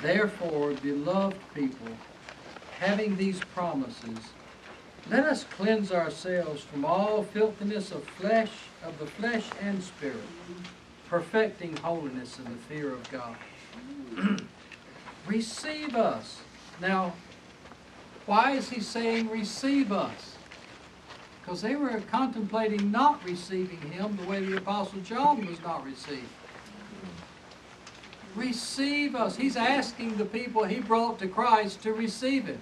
Therefore, beloved people, having these promises, let us cleanse ourselves from all filthiness of the flesh and spirit, perfecting holiness in the fear of God. Receive us. Now, why is he saying receive us? Because they were contemplating not receiving him the way the Apostle John was not received. Receive us. He's asking the people he brought to Christ to receive him.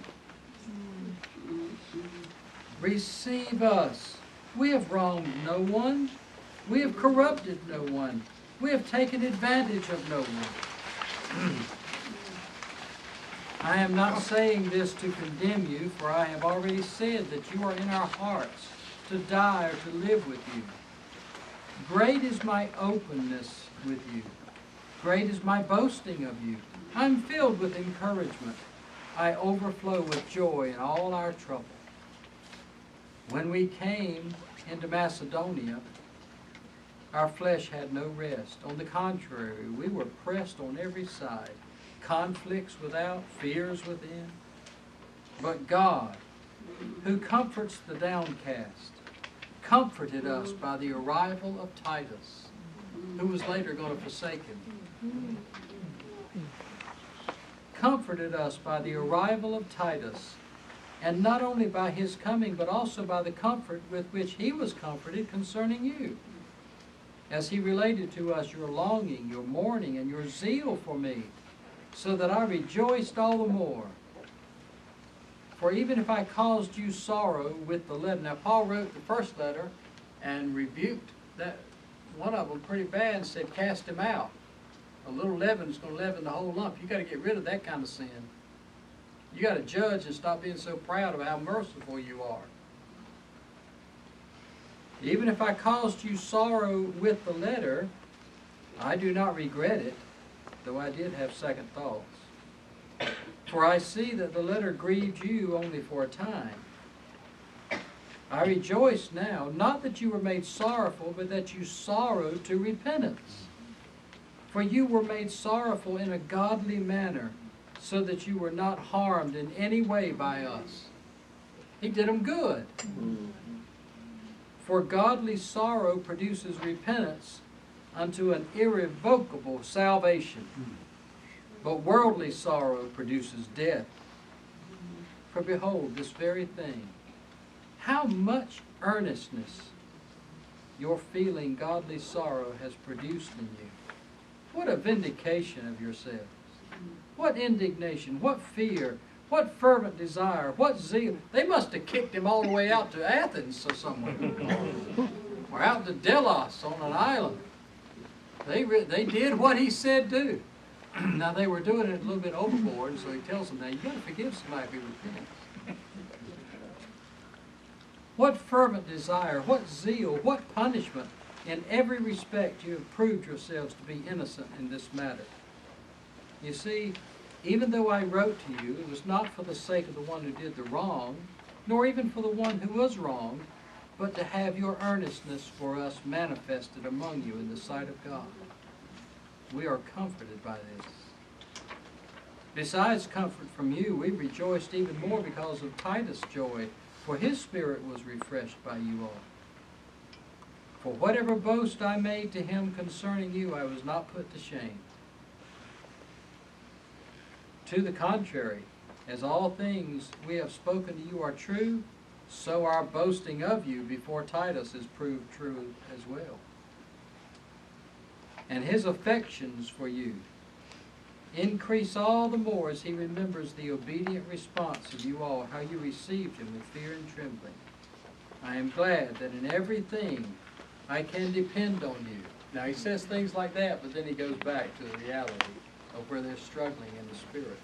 Receive us. We have wronged no one. We have corrupted no one. We have taken advantage of no one. I am not saying this to condemn you, for I have already said that you are in our hearts, to die or to live with you. Great is my openness with you. Great is my boasting of you. I am filled with encouragement. I overflow with joy in all our trouble. When we came into Macedonia, our flesh had no rest. On the contrary, we were pressed on every side, conflicts without, fears within. But God, who comforts the downcast, comforted us by the arrival of Titus, who was later going to forsake him. Comforted us by the arrival of Titus, and not only by his coming, but also by the comfort with which he was comforted concerning you, as he related to us your longing, your mourning, and your zeal for me, so that I rejoiced all the more. For even if I caused you sorrow with the letter. Now, Paul wrote the first letter and rebuked that one of them pretty bad and said, cast him out. A little leaven's going to leaven the whole lump. You got to get rid of that kind of sin. You got to judge and stop being so proud of how merciful you are. Even if I caused you sorrow with the letter, I do not regret it, though I did have second thoughts. For I see that the letter grieved you only for a time. I rejoice now, not that you were made sorrowful, but that you sorrowed to repentance. For you were made sorrowful in a godly manner, so that you were not harmed in any way by us. He did them good. For godly sorrow produces repentance unto an irrevocable salvation. But worldly sorrow produces death. For behold, this very thing, how much earnestness your feeling godly sorrow has produced in you. What a vindication of yourselves. What indignation, what fear, what fervent desire, what zeal. They must have kicked him all the way out to Athens or somewhere. Or out to Delos on an island. They did what he said do. Now they were doing it a little bit overboard, so he tells them, now you got to forgive somebody if he repents. What fervent desire, what zeal, what punishment. In every respect you have proved yourselves to be innocent in this matter. You see, even though I wrote to you, it was not for the sake of the one who did the wrong, nor even for the one who was wronged, but to have your earnestness for us manifested among you in the sight of God. We are comforted by this. Besides comfort from you, we rejoiced even more because of Titus' joy, for his spirit was refreshed by you all. For whatever boast I made to him concerning you, I was not put to shame. To the contrary, as all things we have spoken to you are true, so our boasting of you before Titus is proved true as well. And his affections for you increase all the more as he remembers the obedient response of you all, how you received him with fear and trembling. I am glad that in everything I can depend on you. Now he says things like that, but then he goes back to the reality of where they're struggling in the Spirit.